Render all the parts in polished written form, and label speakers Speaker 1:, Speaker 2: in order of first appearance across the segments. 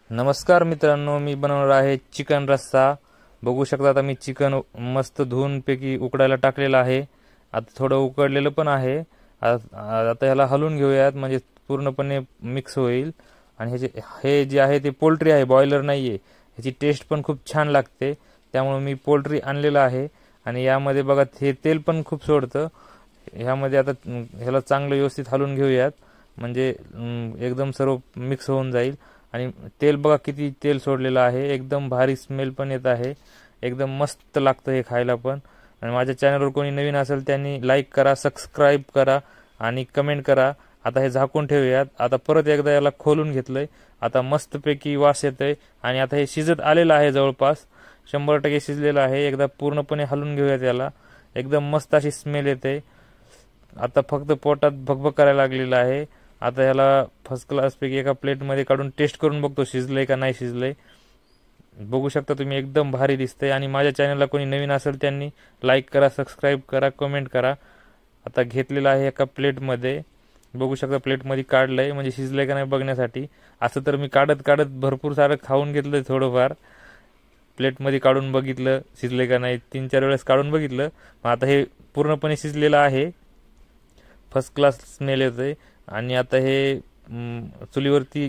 Speaker 1: नमस्कार मित्रांनो, मी बनवणार आहे चिकन रस्सा। बघू शकता आता मी चिकन मस्त धुवून पैकी उकडायला टाकलेलं आहे। आता थोडं उकडलेलं पण आहे। आता याला हलवून घेऊयात म्हणजे पूर्णपणे मिक्स होईल। आणि हे जे आहे ते पोल्ट्री आहे, बॉयलर नाहीये। ह्याची टेस्ट पण खूप छान लागते, त्यामुळे मी पोल्ट्री आणलेलं आहे। आणि यामध्ये बघा हे तेल पण खूप सोडतं। ह्यामध्ये आता ह्याला चांगलं व्यवस्थित हलवून घेऊयात म्हणजे एकदम सर्व मिक्स होऊन जाईल। आणि तेल बघा किती तेल सोडलेलं आहे, एकदम भारी स्मेल पण येत आहे, एकदम मस्त लागतं हे खायला पण। आणि माझ्या चॅनलवर कोणी नवीन असेल त्यांनी लाईक करा, सबस्क्राईब करा आणि कमेंट करा। आता हे झाकून ठेवूयात। आता परत एकदा याला खोलून घेतलंय, आता मस्तपैकी वास येतोय आणि आता हे शिजत आलेलं आहे, जवळपास 100% शिजलेलं आहे। एकदा पूर्णपणे हलवून घेऊयात याला, एकदम मस्त अशी स्मेल येते। आता फक्त पोटात भगभग करायला लागलेलं आहे। आता ह्याला फर्स्ट क्लास पैकी एका प्लेटमध्ये काढून टेस्ट करून बघतो शिजलंय का नाही शिजलंय। बघू शकता तुम्ही, एकदम भारी दिसतंय। आणि माझ्या चॅनलला कोणी नवीन असेल त्यांनी लाईक करा, सबस्क्राईब करा, कमेंट करा। आता घेतलेलं आहे एका प्लेटमध्ये, बघू शकता प्लेटमध्ये काढलंय म्हणजे शिजलंय का नाही बघण्यासाठी। असं तर मी काढत काढत भरपूर सारं खाऊन घेतलंय, थोडंफार प्लेटमध्ये काढून बघितलं शिजले का नाही, 3-4 वेळेस काढून बघितलं। आता हे पूर्णपणे शिजलेलं आहे, फर्स्ट क्लास स्मेल येतोय। आणि आता हे चुलीवरती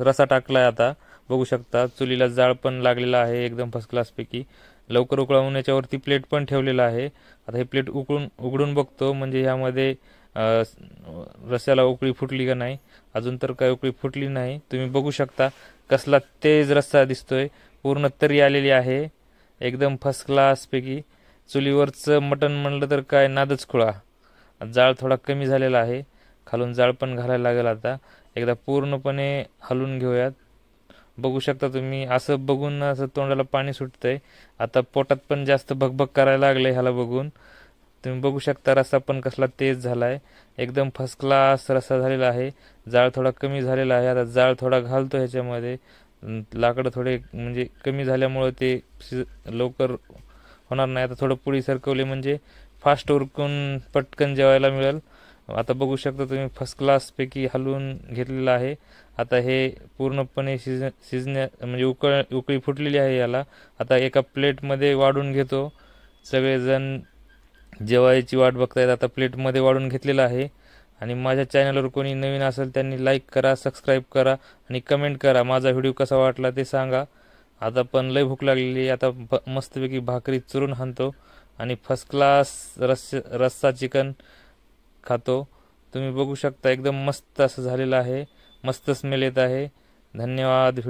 Speaker 1: रसा टाकलाय। आता बघू शकता चुलीला जाळ पण लागलेला आहे, एकदम फर्स्ट क्लास पैकी। लवकर उकळवून याच्यावरती प्लेट पण ठेवलेला आहे। आता हे प्लेट उघडून बघतो म्हणजे ह्यामध्ये रस्स्याला उकळी फुटली का नाही। अजून तर काही उकळी फुटली नाही। तुम्ही बघू शकता कसला तेज रस्सा दिसतोय, पूर्ण तरी आलेली आहे, एकदम फर्स्ट क्लास पैकी। चुलीवरचं मटण म्हणलं तर काय नादच खुळा। जाळ थोडा कमी झालेला आहे, खालून जाळ पण घालायला लागेल। आता एकदा पूर्णपणे हलवून घेऊयात। बघू शकता तुम्ही, असं बघून असं तोंडाला पाणी सुटतंय। आता पोटात पण जास्त भगभग करायला लागले ह्याला बघून। तुम्ही बघू शकता रस्सा पण कसला तेज झालाय, एकदम फर्स्ट क्लास रस्सा झालेला आहे। जाळ थोडा कमी झालेला आहे, आता जाळ थोडा घालतो ह्याच्यामध्ये। लाकडं थोडे म्हणजे कमी झाल्यामुळे ते लवकर होणार नाही। आता थोडं पुढे सरकवले म्हणजे फास्ट उरकून पटकन जेवायला मिळेल। आता बघू शकता तुम्ही फर्स्ट क्लास पैकी हलवून घेतलेलं आहे। आता हे पूर्णपणे शिजण्या म्हणजे उकळी फुटलेली आहे याला। आता एका प्लेटमध्ये वाढून घेतो, सगळेजण जेवायची वाट बघतायत। आता प्लेटमध्ये वाढून घेतलेलं आहे। आणि माझ्या चॅनलवर कोणी नवीन असेल त्यांनी लाईक करा, सबस्क्राईब करा आणि कमेंट करा, माझा व्हिडिओ कसा वाटला ते सांगा। आता पण लय भूक लागलेली, आता मस्तपैकी भाकरी चुरून हाणतो आणि फर्स्ट क्लास रस्सा चिकन खातो। तुम्ही बघू शकता एकदम मस्त असं झालेलं आहे, मस्त स्मेल येत आहे। धन्यवाद।